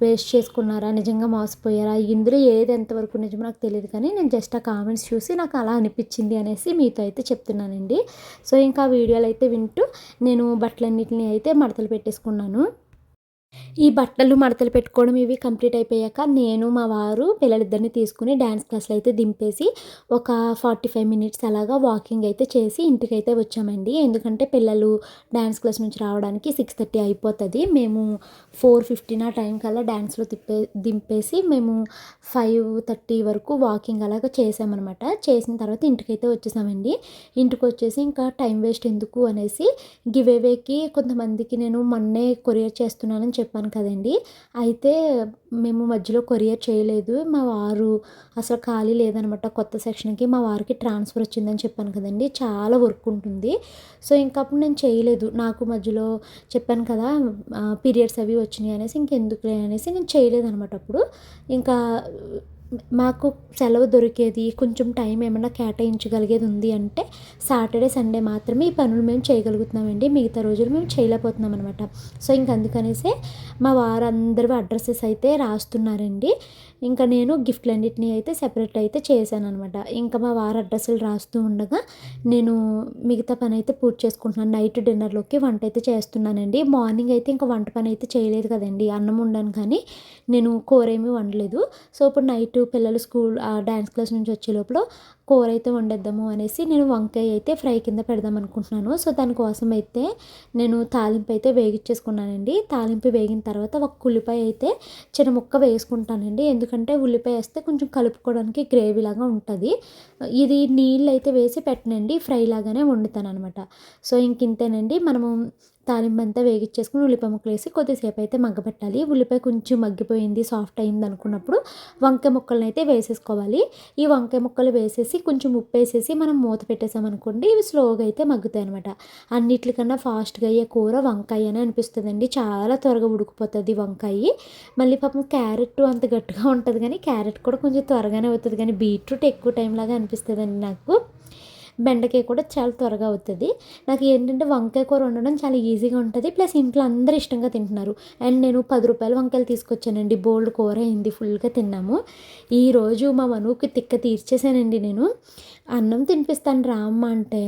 వేస్ట్ చేసుకున్నారా, నిజంగా మోసపోయారా, ఇందులో ఏది ఎంతవరకు నిజమో నాకు తెలియదు, కానీ నేను జస్ట్ ఆ కామెంట్స్ చూసి నాకు అలా అనిపించింది అనేసి మీతో అయితే చెప్తున్నానండి. సో ఇంకా వీడియోలు అయితే వింటూ నేను బట్టలన్నిటిని అయితే మడతలు పెట్టేసుకున్నాను. ఈ బట్టలు మడతలు పెట్టుకోవడం ఇవి కంప్లీట్ అయిపోయాక నేను మా వారు పిల్లలిద్దరిని తీసుకుని డ్యాన్స్ క్లాస్లో అయితే దింపేసి ఒక 45 మినిట్స్ అలాగా వాకింగ్ అయితే చేసి ఇంటికైతే వచ్చామండి. ఎందుకంటే పిల్లలు డ్యాన్స్ క్లాస్ నుంచి రావడానికి 6:30 అయిపోతుంది. మేము 4:15 ఆ టైం కల్లా డ్యాన్స్లో దింపేసి మేము 5:30 వరకు వాకింగ్ అలాగా చేసామన్నమాట. చేసిన తర్వాత ఇంటికైతే వచ్చేసామండి. ఇంటికి వచ్చేసి ఇంకా టైం వేస్ట్ ఎందుకు అనేసి గివ్ అవేకి కొంతమందికి నేను మొన్నే కొరియర్ చేస్తున్నానని చెప్పాను కదండి. అయితే మేము మధ్యలో కొరియర్ చేయలేదు. మా వారు అసలు ఖాళీ లేదనమాట. కొత్త సెక్షన్కి మా వారికి ట్రాన్స్ఫర్ వచ్చిందని చెప్పాను కదండి, చాలా వర్క్ ఉంటుంది. సో ఇంకా అప్పుడు నేను చేయలేదు. నాకు మధ్యలో చెప్పాను కదా పీరియడ్స్ అవి వచ్చినాయి అనేసి ఇంకెందుకులే అనేసి నేను చేయలేదు అనమాట. అప్పుడు ఇంకా మాకు సెలవు దొరికేది కొంచెం టైం ఏమన్నా కేటాయించగలిగేది ఉంది అంటే సాటర్డే సండే మాత్రమే ఈ పనులు మేము చేయగలుగుతున్నామండి. మిగతా రోజులు మేము చేయలేకపోతున్నాం అనమాట. సో ఇంక అందుకనేసే మా వారు అందరూ అడ్రసెస్ అయితే రాస్తున్నారండి. ఇంకా నేను గిఫ్ట్లన్నిటిని అయితే సెపరేట్ అయితే చేశాను అనమాట. ఇంకా మా వారు అడ్రస్లు రాస్తూ ఉండగా నేను మిగతా పని అయితే పూర్తి చేసుకుంటున్నాను. నైట్ డిన్నర్లోకి వంట అయితే చేస్తున్నానండి. మార్నింగ్ అయితే ఇంకా వంట పని అయితే చేయలేదు కదండి, అన్నం వండాను కానీ నేను కూర ఏమీ వండలేదు. సో ఇప్పుడు నైట్ పిల్లలు డ్యాన్స్ క్లాస్ నుంచి వచ్చే లోపల కూర అయితే వండేద్దాము అనేసి నేను వంకాయ అయితే ఫ్రై కింద పెడదాం అనుకుంటున్నాను. సో దానికోసం అయితే నేను తాలింపు అయితే వేగించేసుకున్నానండి. తాలింపు వేగిన తర్వాత ఒక ఉల్లిపాయ అయితే చిన్న ముక్క వేసుకుంటానండి. ఎందుకంటే ఉల్లిపాయ వేస్తే కొంచెం కలుపుకోవడానికి గ్రేవీలాగా ఉంటుంది. ఇది నీళ్ళు అయితే వేసి పెట్టనండి, ఫ్రై లాగానే వండుతాను అనమాట. సో ఇంతేనండి. మనము తాలింపు అంతా వేగిచ్చేసుకుని ఉల్లిపాయ ముక్కలు వేసి కొద్దిసేపు అయితే మగ్గబెట్టాలి. ఉల్లిపాయ కొంచెం మగ్గిపోయింది, సాఫ్ట్ అయింది అనుకున్నప్పుడు వంకాయ ముక్కలను అయితే వేసేసుకోవాలి. ఈ వంకాయ ముక్కలు వేసేసి కొంచెం ఉప్పు వేసేసి మనం మూత పెట్టేసామనుకోండి, ఇవి స్లోగా అయితే మగ్గుతాయి అనమాట. అన్నిటికన్నా ఫాస్ట్గా అయ్యే కూర వంకాయ అని అనిపిస్తుందండి. చాలా త్వరగా ఉడికిపోతుంది వంకాయ. మళ్ళీ పాపం క్యారెట్ అంత గట్టిగా ఉంటుంది, కానీ క్యారెట్ కూడా కొంచెం త్వరగానే అవుతుంది, కానీ బీట్రూట్ ఎక్కువ టైం లాగా అనిపిస్తుందండి నాకు. బెండకాయ కూడా చాలా త్వరగా అవుతుంది. నాకు ఏంటంటే వంకాయ కూర వండడం చాలా ఈజీగా ఉంటుంది, ప్లస్ ఇంట్లో అందరూ ఇష్టంగా తింటున్నారు. అండ్ నేను 10 రూపాయల వంకాయలు తీసుకొచ్చానండి. బోల్డ్ కూర అయింది, ఫుల్గా తిన్నాము. ఈరోజు మా మనువుకి తిక్క తీర్చేసానండి నేను. అన్నం తినిపిస్తాను రా అమ్మ అంటే,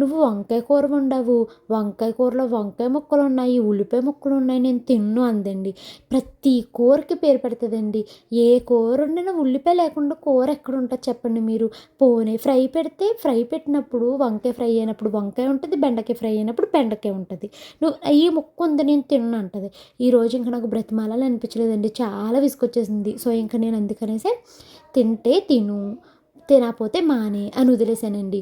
నువ్వు వంకాయ కూర వండావు, వంకాయ కూరలో వంకాయ ముక్కలు ఉన్నాయి, ఉల్లిపాయ ముక్కలు ఉన్నాయి, నేను తిన్ను అందండి. ప్రతి కూరకి పేరు పెడుతుందండి. ఏ కూర వండినా ఉల్లిపాయ లేకుండా కూర ఎక్కడ ఉంటుంది చెప్పండి మీరు. పోనీ ఫ్రై పెడితే ఫ్రై పెట్టినప్పుడు వంకాయ ఫ్రై అయినప్పుడు వంకాయ ఉంటుంది, బెండకాయ ఫ్రై అయినప్పుడు బెండకాయ ఉంటుంది. నువ్వు ఈ ముక్క ఉంది నేను తిన్ను అంటుంది. ఈరోజు ఇంకా నాకు బ్రతిమాలని అనిపించలేదండి, చాలా విసుకొచ్చేసింది. సో ఇంకా నేను అందుకనేసే తింటే తిను, తినకపోతే మానే అని వదిలేసానండి.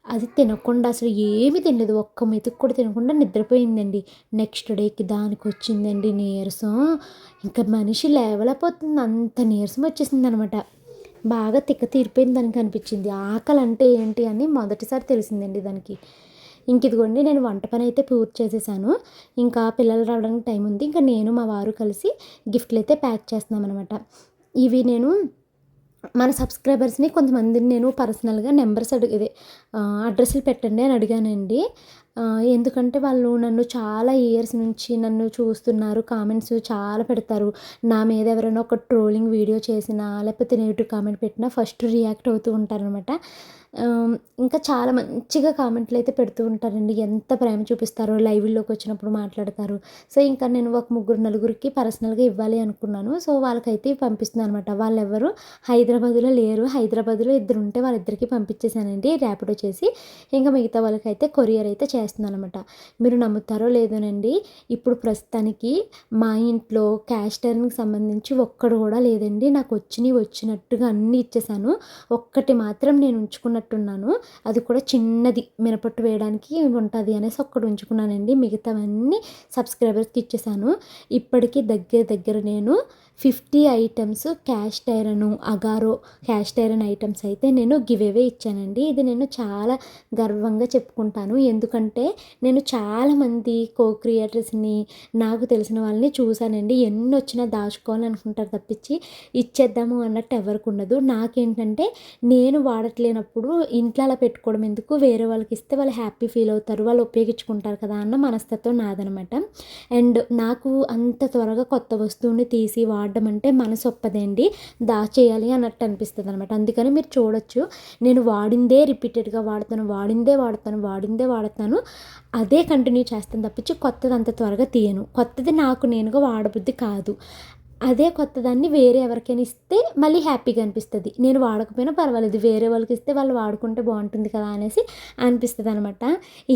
అది తినకుండా అసలు ఏమీ తినలేదు, ఒక్క మెతుకు కూడా తినకుండా నిద్రపోయిందండి. నెక్స్ట్ డేకి దానికి వచ్చిందండి నీరసం. ఇంకా మనిషి లేవలేకపోతుంది, అంత నీరసం వచ్చేసింది అనమాట. బాగా తిక్క తీరిపోయింది దానికి అనిపించింది. ఆకలి అంటే ఏంటి అని మొదటిసారి తెలిసిందండి దానికి. ఇంక ఇదిగోండి నేను వంట పని అయితే పూర్తి చేసేసాను. ఇంకా పిల్లలు రావడానికి టైం ఉంది. ఇంకా నేను మా వారు కలిసి గిఫ్ట్లు అయితే ప్యాక్ చేస్తున్నాం అనమాట. ఇవి నేను మన సబ్స్క్రైబర్స్ని కొంతమందిని నేను పర్సనల్గా నెంబర్స్ అడ్రస్లు పెట్టండి అని అడిగానండి. ఎందుకంటే వాళ్ళు నన్ను చాలా ఇయర్స్ నుంచి నన్ను చూస్తున్నారు, కామెంట్స్ చాలా పెడతారు. నా మీద ఎవరైనా ఒక ట్రోలింగ్ వీడియో చేసినా లేకపోతే నెగిటివ్ కామెంట్ పెట్టినా ఫస్ట్ రియాక్ట్ అవుతూ ఉంటారనమాట. ఇంకా చాలా మంచిగా కామెంట్లు అయితే పెడుతూ ఉంటారండి. ఎంత ప్రేమ చూపిస్తారో, లైవ్లోకి వచ్చినప్పుడు మాట్లాడతారు. సో ఇంకా నేను ఒక 3-4కి పర్సనల్గా ఇవ్వాలి అనుకున్నాను. సో వాళ్ళకైతే పంపిస్తున్నాను అనమాట. వాళ్ళెవరు హైదరాబాద్లో లేరు, హైదరాబాద్లో 2 ఉంటే వాళ్ళిద్దరికీ పంపించేశానండి ర్యాపిడో చేసి. ఇంకా మిగతా వాళ్ళకైతే కొరియర్ అయితే చేస్తున్నాను అనమాట. మీరు నమ్ముతారో లేదోనండి, ఇప్పుడు ప్రస్తుతానికి మా ఇంట్లో క్యాష్ టర్న్కి సంబంధించి ఒక్కడు కూడా లేదండి. నాకు వచ్చినట్టుగా అన్నీ ఇచ్చేసాను. ఒక్కటి మాత్రం నేను ఉంచుకున్నట్టున్నాను, అది కూడా చిన్నది మినపట్టు వేయడానికి ఉంటుంది అనేసి ఒక్కటి ఉంచుకున్నానండి. మిగతావన్నీ సబ్స్క్రైబర్స్కి ఇచ్చేసాను. ఇప్పటికీ దగ్గర నేను 50 items cast iron, Agaro cast iron items అయితే నేను గివేవే ఇచ్చానండి. ఇది నేను చాలా గర్వంగా చెప్పుకుంటాను. ఎందుకంటే నేను చాలామంది క్రియేటర్స్ని, నాకు తెలిసిన వాళ్ళని చూశానండి. ఎన్ని వచ్చినా దాచుకోవాలని అనుకుంటారు తప్పించి ఇచ్చేద్దాము అన్నట్టు ఎవరికి ఉండదు. నాకేంటంటే నేను వాడట్లేనప్పుడు ఇంట్లో అలా పెట్టుకోవడం ఎందుకు, వేరే వాళ్ళకి ఇస్తే వాళ్ళు హ్యాపీ ఫీల్ అవుతారు, వాళ్ళు ఉపయోగించుకుంటారు కదా అన్న మనస్తత్వం నాదనమాట. అండ్ నాకు అంత త్వరగా కొత్త వస్తువుని తీసి వాడడం అంటే మనసు ఒప్పదండి, దాచేయాలి అన్నట్టు అనిపిస్తుంది అనమాట. అందుకని మీరు చూడొచ్చు, నేను వాడిందే రిపీటెడ్గా వాడతాను, అదే కంటిన్యూ చేస్తాను తప్పించి కొత్తది అంత త్వరగా తీయను. కొత్తది నాకు నేనుగా వాడబుద్ధి కాదు. అదే కొత్తదాన్ని వేరే ఎవరికైనా ఇస్తే మళ్ళీ హ్యాపీగా అనిపిస్తుంది. నేను వాడకపోయినా పర్వాలేదు, వేరే వాళ్ళకి ఇస్తే వాళ్ళు వాడుకుంటే బాగుంటుంది కదా అనేసి అనిపిస్తుంది అనమాట.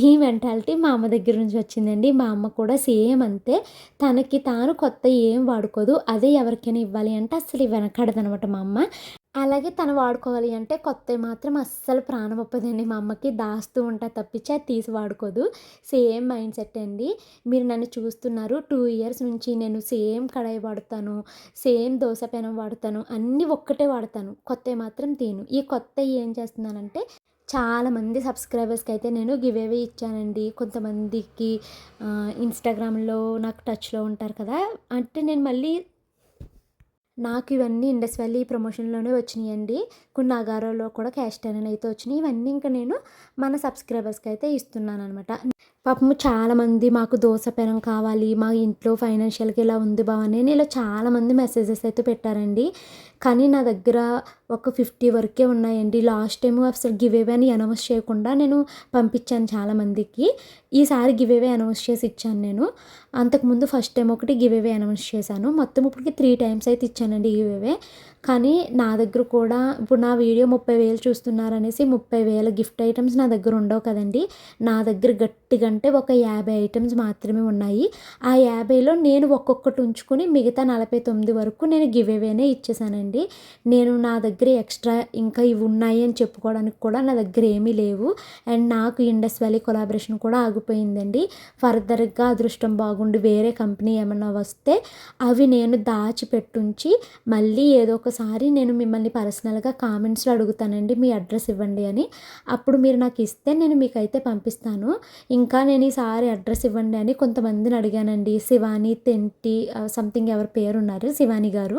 ఈ మెంటాలిటీ మా అమ్మ దగ్గర నుంచి వచ్చిందండి. మా అమ్మ కూడా సేమ్ అంతే. తనకి తాను కొత్త ఏం వాడుకోదు, అదే ఎవరికైనా ఇవ్వాలి అంటే అస్సలు వెనకడదనమాట మా అమ్మ. అలాగే తను వాడుకోవాలి అంటే కొత్తవి మాత్రం అస్సలు ప్రాణం ఒప్పదండి మా అమ్మకి. దాస్తూ ఉంటా తప్పించి అది తీసి వాడుకోదు. సేమ్ మైండ్ సెట్ అండి. మీరు నన్ను చూస్తున్నారు, 2 ఇయర్స్ నుంచి నేను సేమ్ కడాయి వాడతాను, సేమ్ దోశ పెనం వాడతాను, అన్నీ ఒక్కటే వాడతాను, కొత్తవి మాత్రం తీను. ఈ కొత్తవి ఏం చేస్తున్నానంటే చాలామంది సబ్స్క్రైబర్స్కి అయితే నేను గివేవే ఇచ్చానండి. కొంతమందికి ఇన్స్టాగ్రామ్లో నాకు టచ్లో ఉంటారు కదా, అంటే నేను మళ్ళీ నాకు ఇవన్నీ ఇండస్ వ్యాలీ ప్రమోషన్లోనే వచ్చినాయండి. కొన్ని అగారోలో కూడా క్యాష్ టర్న్ అయితే వచ్చినాయి. ఇవన్నీ ఇంకా నేను మన సబ్స్క్రైబర్స్కి అయితే ఇస్తున్నాను అనమాట. పాపము చాలామంది మాకు దోశ పెనం కావాలి, మా ఇంట్లో ఫైనాన్షియల్గా ఇలా ఉంది బావని ఇలా చాలామంది మెసేజెస్ అయితే పెట్టారండి. కానీ నా దగ్గర ఒక 50 వరకే ఉన్నాయండి. లాస్ట్ టైం అసలు గివేవే అని అనౌన్స్ చేయకుండా నేను పంపించాను చాలామందికి. ఈసారి గివేవే అనౌన్స్ చేసి ఇచ్చాను నేను. అంతకుముందు ఫస్ట్ టైం ఒకటి గివేవే అనౌన్స్ చేశాను. మొత్తం ఇప్పటికి 3 టైమ్స్ అయితే ఇచ్చానండి గివేవే. కానీ నా దగ్గర కూడా ఇప్పుడు నా వీడియో 30,000 చూస్తున్నారనేసి 30,000 గిఫ్ట్ ఐటమ్స్ నా దగ్గర ఉండవు కదండి. నా దగ్గర గట్టిగా అంటే ఒక 50 ఐటమ్స్ మాత్రమే ఉన్నాయి. ఆ 50లో నేను ఒక్కొక్కటి ఉంచుకుని మిగతా 49 వరకు నేను గివ్ అవేనే ఇచ్చేసానండి. నేను నా దగ్గర ఎక్స్ట్రా ఇంకా ఇవి ఉన్నాయి అని చెప్పుకోవడానికి కూడా నా దగ్గర ఏమీ లేవు. అండ్ నాకు ఇండస్ వ్యాలీ కొలాబరేషన్ కూడా ఆగిపోయిందండి. ఫర్దర్గా అదృష్టం బాగుండి వేరే కంపెనీ ఏమన్నా వస్తే అవి నేను దాచిపెట్టుంచి మళ్ళీ ఏదో ఒకసారి నేను మిమ్మల్ని పర్సనల్గా కామెంట్స్లో అడుగుతానండి, మీ అడ్రస్ ఇవ్వండి అని. అప్పుడు మీరు నాకు ఇస్తే నేను మీకైతే పంపిస్తాను. ఇంకా నేను ఈసారి అడ్రస్ ఇవ్వండి అని కొంతమందిని అడిగానండి. శివాని తెంటి సంథింగ్ ఎవరి పేరు ఉన్నారు, శివాని గారు.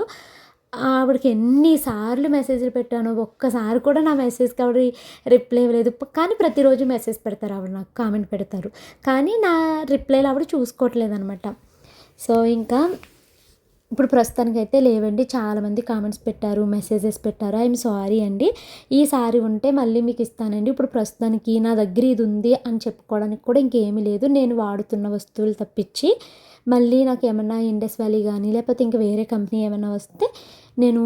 ఆవిడకి ఎన్నిసార్లు మెసేజ్లు పెట్టాను, ఒక్కసారి కూడా నా మెసేజ్కి ఆవిడ రిప్లై ఇవ్వలేదు. కానీ ప్రతిరోజు మెసేజ్ పెడతారు ఆవిడ, నాకు కామెంట్ పెడతారు. కానీ నా రిప్లైలు ఆవిడ చూసుకోవట్లేదు అనమాట. సో ఇంకా ఇప్పుడు ప్రస్తుతానికైతే లేవండి. చాలామంది కామెంట్స్ పెట్టారు, మెసేజెస్ పెట్టారు. ఐఎమ్ సారీ అండి. ఈసారి ఉంటే మళ్ళీ మీకు ఇస్తానండి. ఇప్పుడు ప్రస్తుతానికి నా దగ్గర ఇది ఉంది అని చెప్పుకోవడానికి కూడా ఇంకేమీ లేదు. నేను వాడుతున్న వస్తువులు తప్పించి మళ్ళీ నాకు ఏమన్నా ఇండస్ వ్యాలీ కానీ లేకపోతే ఇంకా వేరే కంపెనీ ఏమైనా వస్తే నేను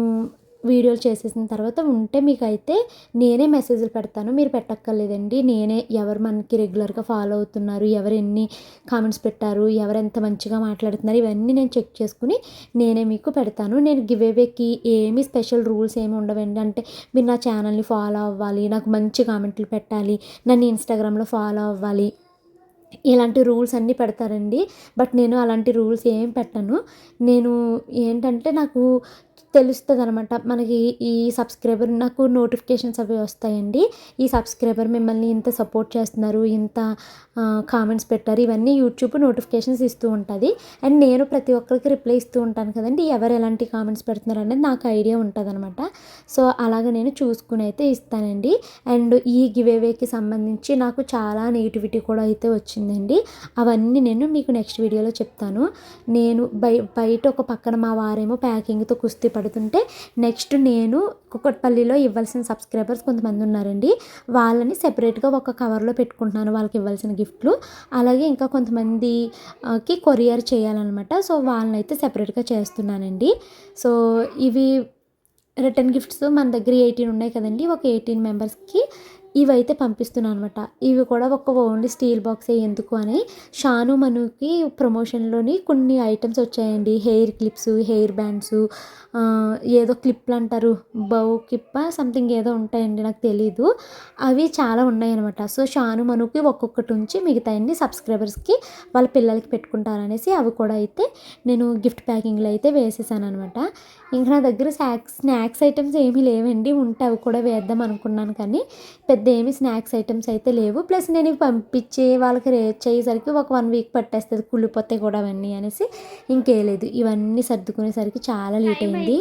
వీడియోలు చేసేసిన తర్వాత ఉంటే మీకైతే నేనే మెసేజ్లు పెడతాను, మీరు పెట్టక్కర్లేదండి. నేనే ఎవరు మనకి రెగ్యులర్గా ఫాలో అవుతున్నారు, ఎవరు ఎన్ని కామెంట్స్ పెట్టారు, ఎవరు ఎంత మంచిగా మాట్లాడుతున్నారు, ఇవన్నీ నేను చెక్ చేసుకుని నేనే మీకు పెడతాను. నేను గివ్ అవేకి ఏమీ స్పెషల్ రూల్స్ ఏమి ఉండవండి. అంటే మీరు నా ఛానల్ని ఫాలో అవ్వాలి, నాకు మంచి కామెంట్లు పెట్టాలి, నన్ను ఇన్స్టాగ్రామ్లో ఫాలో అవ్వాలి, ఇలాంటి రూల్స్ అన్నీ పెడతారండి. బట్ నేను అలాంటి రూల్స్ ఏం పెట్టను. నేను ఏంటంటే నాకు తెలుస్తుంది అనమాట, మనకి ఈ సబ్స్క్రైబర్ నాకు నోటిఫికేషన్స్ అవి వస్తాయండి. ఈ సబ్స్క్రైబర్ మిమ్మల్ని ఇంత సపోర్ట్ చేస్తున్నారు, ఇంత కామెంట్స్ పెట్టారు, ఇవన్నీ యూట్యూబ్ నోటిఫికేషన్స్ ఇస్తూ ఉంటుంది. అండ్ నేను ప్రతి ఒక్కరికి రిప్లై ఇస్తూ ఉంటాను కదండి, ఎవరు ఎలాంటి కామెంట్స్ పెడుతున్నారు అనేది నాకు ఐడియా ఉంటుంది అనమాట. సో అలాగ నేను చూసుకుని అయితే ఇస్తానండి. అండ్ ఈ గివ్ అవేకి సంబంధించి నాకు చాలా నెగిటివిటీ కూడా అయితే వచ్చిందండి. అవన్నీ నేను మీకు నెక్స్ట్ వీడియోలో చెప్తాను. నేను బయట ఒక పక్కన మా వారేమో ప్యాకింగ్తో కుస్తీ పడుతుంటే నెక్స్ట్ నేను కుక్కట్పల్లిలో ఇవ్వాల్సిన సబ్స్క్రైబర్స్ కొంతమంది ఉన్నారండి, వాళ్ళని సెపరేట్గా ఒక కవర్లో పెట్టుకుంటున్నాను, వాళ్ళకి ఇవ్వాల్సిన గిఫ్ట్లు. అలాగే ఇంకా కొంతమందికి కొరియర్ చేయాలన్నమాట. సో వాళ్ళని అయితే సెపరేట్గా చేస్తున్నానండి. సో ఇవి రిటర్న్ గిఫ్ట్స్ మన దగ్గర 18 ఉన్నాయి కదండి, ఒక 18 మెంబర్స్కి ఇవైతే పంపిస్తున్నాను అనమాట. ఇవి కూడా ఒక ఓన్లీ స్టీల్ బాక్సే ఎందుకు అని షాను మనుకి ప్రమోషన్లోని కొన్ని ఐటమ్స్ వచ్చాయండి. హెయిర్ క్లిప్స్, హెయిర్ బ్యాండ్స్, ఏదో క్లిప్లు అంటారు, బౌ క్లిప్ సంథింగ్ ఏదో ఉంటాయండి, నాకు తెలీదు. అవి చాలా ఉన్నాయన్నమాట. సో షాను మనుకి ఒక్కొక్కటి ఉంచి మిగతాయన్ని సబ్స్క్రైబర్స్కి వాళ్ళ పిల్లలకి పెట్టుకుంటారనేసి అవి కూడా అయితే నేను గిఫ్ట్ ప్యాకింగ్లో అయితే వేసేసాను అనమాట. ఇంకా నా దగ్గర స్నాక్స్ ఐటమ్స్ ఏమీ లేవండి, ఉంటే అవి కూడా వేద్దాం అనుకున్నాను కానీ పెద్ద ఏమి స్నాక్స్ ఐటమ్స్ అయితే లేవు. ప్లస్ నేను ఇవి పంపించి వాళ్ళకి రేట్ చేసేసరికి ఒక 1 వీక్ పట్టేస్తుంది, కుళ్ళిపోతాయి కూడా అవన్నీ అనేసి ఇంకే లేదు. ఇవన్నీ సర్దుకునేసరికి చాలా లేట్ అయింది.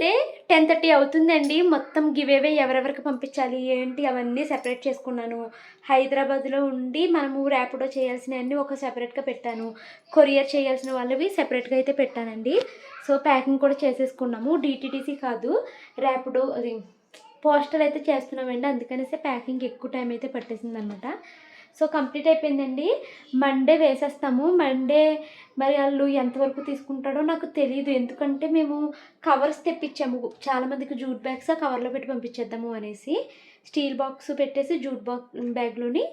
10:30 అవుతుందండి. మొత్తం గివ్ అవే ఎవరెవరికి పంపించాలి ఏంటి అవన్నీ సెపరేట్ చేసుకున్నాను. హైదరాబాద్లో ఉండి మనము ర్యాపిడో చేయాల్సినవన్నీ ఒక సెపరేట్గా పెట్టాను, కొరియర్ చేయాల్సిన వాళ్ళవి సెపరేట్గా అయితే పెట్టానండి. సో ప్యాకింగ్ కూడా చేసేసుకున్నాము. డిటీడీసీ కాదు, ర్యాపిడో అది పోస్టల్ అయితే చేస్తున్నామండి, అందుకనేసి ప్యాకింగ్ ఎక్కువ టైం అయితే పట్టేసింది అనమాట. సో కంప్లీట్ అయిపోయిందండి. మండే వేసేస్తాము. మండే మరి వాళ్ళు ఎంతవరకు తీసుకుంటాడో నాకు తెలియదు, ఎందుకంటే మేము కవర్స్ తెప్పించాము చాలామందికి, జూట్ బ్యాగ్స్ కవర్లో పెట్టి పంపించేద్దాము అనేసి. స్టీల్ బాక్స్ పెట్టేసి జూట్ బ్యాగ్లోని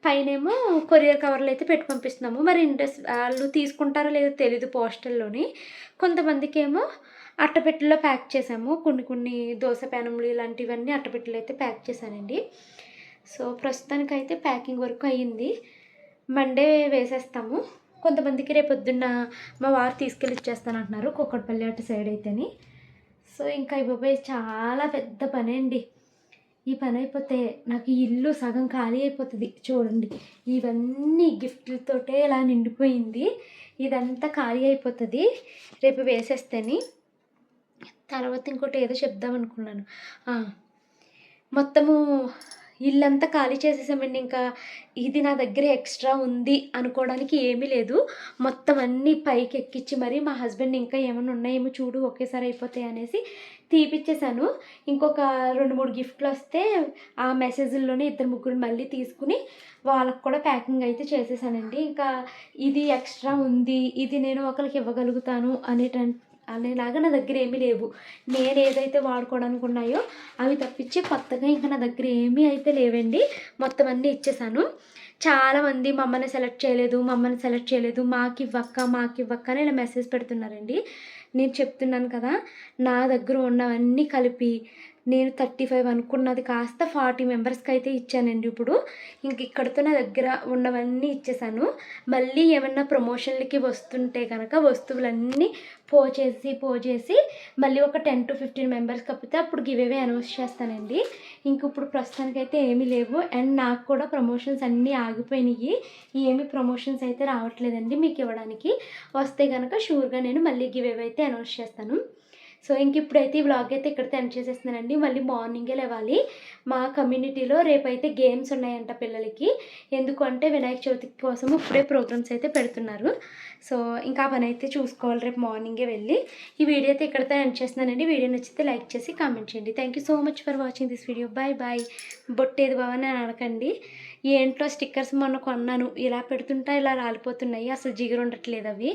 పైనేమో కొరియర్ కవర్లు అయితే పెట్టి పంపిస్తున్నాము. మరి వాళ్ళు తీసుకుంటారో లేదో తెలీదు పోస్టల్లోని. కొంతమందికి ఏమో అట్టపెట్టెలో ప్యాక్ చేసాము, కొన్ని దోశ ప్యానములు ఇలాంటివన్నీ అట్టపెట్టెలు అయితే ప్యాక్ చేశానండి. సో ప్రస్తుతానికైతే ప్యాకింగ్ వరకు అయ్యింది. మండే వేసేస్తాము. కొంతమందికి రేపొద్దున్న మా వారు తీసుకెళ్ళి ఇచ్చేస్తానంటున్నారు కుక్కట్పల్లి అటు సైడ్ అయితేని. సో ఇంకా ఇవ్వబోయే చాలా పెద్ద పని అండి. ఈ పని అయిపోతే నాకు ఇల్లు సగం ఖాళీ అయిపోతుంది. చూడండి, ఇవన్నీ గిఫ్ట్లతోటే ఇలా నిండిపోయింది. ఇదంతా ఖాళీ అయిపోతుంది రేపు వేసేస్తేని. తర్వాత ఇంకోటి ఏదో చెప్దాం అనుకున్నాను, మొత్తము ఇల్లంతా ఖాళీ చేసేసామండి. ఇంకా ఇది నా దగ్గర ఎక్స్ట్రా ఉంది అనుకోవడానికి ఏమీ లేదు. మొత్తం అన్నీ పైకి ఎక్కించి మరి మా హస్బెండ్ ఇంకా ఏమైనా ఉన్నాయేమో చూడు ఒకేసారి అయిపోతాయి అనేసి తీపిచ్చేసాను. ఇంకొక 2-3 గిఫ్ట్లు వస్తే ఆ మెసేజ్ల్లోనే 2-3 మళ్ళీ తీసుకుని వాళ్ళకు కూడా ప్యాకింగ్ అయితే చేసేసానండి. ఇంకా ఇది ఎక్స్ట్రా ఉంది, ఇది నేను ఒకరికి ఇవ్వగలుగుతాను అనేలాగా నా దగ్గర ఏమీ లేవు. నేను ఏదైతే వాడుకోవడానికి ఉన్నాయో అవి తప్పించి కొత్తగా ఇంకా నా దగ్గర ఏమీ అయితే లేవండి. మొత్తం అన్నీ ఇచ్చేసాను. చాలామంది మమ్మల్ని సెలెక్ట్ చేయలేదు, మాకు ఇవ్వక్క అని ఇలా మెసేజ్ పెడుతున్నారండి. నేను చెప్తున్నాను కదా, నా దగ్గర ఉన్నవన్నీ కలిపి నేను 35 అనుకున్నది కాస్త 40 మెంబర్స్కి అయితే ఇచ్చానండి. ఇప్పుడు ఇంక ఇక్కడితో నా దగ్గర ఉన్నవన్నీ ఇచ్చేసాను. మళ్ళీ ఏమన్నా ప్రమోషన్లకి వస్తుంటే కనుక వస్తువులన్నీ పోచేసి మళ్ళీ ఒక 10 to 15 మెంబర్స్ కాకపోతే అప్పుడు గివేవే అనౌన్స్ చేస్తానండి. ఇంక ఇప్పుడు ప్రస్తుతానికైతే ఏమీ లేవు. అండ్ నాకు కూడా ప్రమోషన్స్ అన్నీ ఆగిపోయినాయి. ఏమి ప్రమోషన్స్ అయితే రావట్లేదండి మీకు ఇవ్వడానికి. వస్తే కనుక షూర్గా నేను మళ్ళీ గివేవే అయితే అనౌన్స్ చేస్తాను. సో ఇంక ఇప్పుడైతే ఈ వ్లాగ్ అయితే ఇక్కడితో ఎండ్ చేసేస్తున్నానండి. మళ్ళీ మార్నింగే లేవాలి. మా కమ్యూనిటీలో రేపైతే గేమ్స్ ఉన్నాయంట పిల్లలకి. ఎందుకంటే వినాయక చవితి కోసం ఇప్పుడే ప్రోగ్రామ్స్ అయితే పెడుతున్నారు. సో ఇంకా ఆ పని అయితే చూసుకోవాలి రేపు మార్నింగే వెళ్ళి. ఈ వీడియో అయితే ఇక్కడితో ఎండ్ చేస్తున్నానండి. వీడియో నచ్చితే లైక్ చేసి కామెంట్ చేయండి. Thank you so much for watching this video. Bye. బొట్టేది బాగా అని అనకండి. ఏంట్లో స్టిక్కర్స్ మొన్న కొన్నాను, ఇలా పెడుతుంటా ఇలా రాలిపోతున్నాయి, అసలు జిగురు ఉండట్లేదు అవి.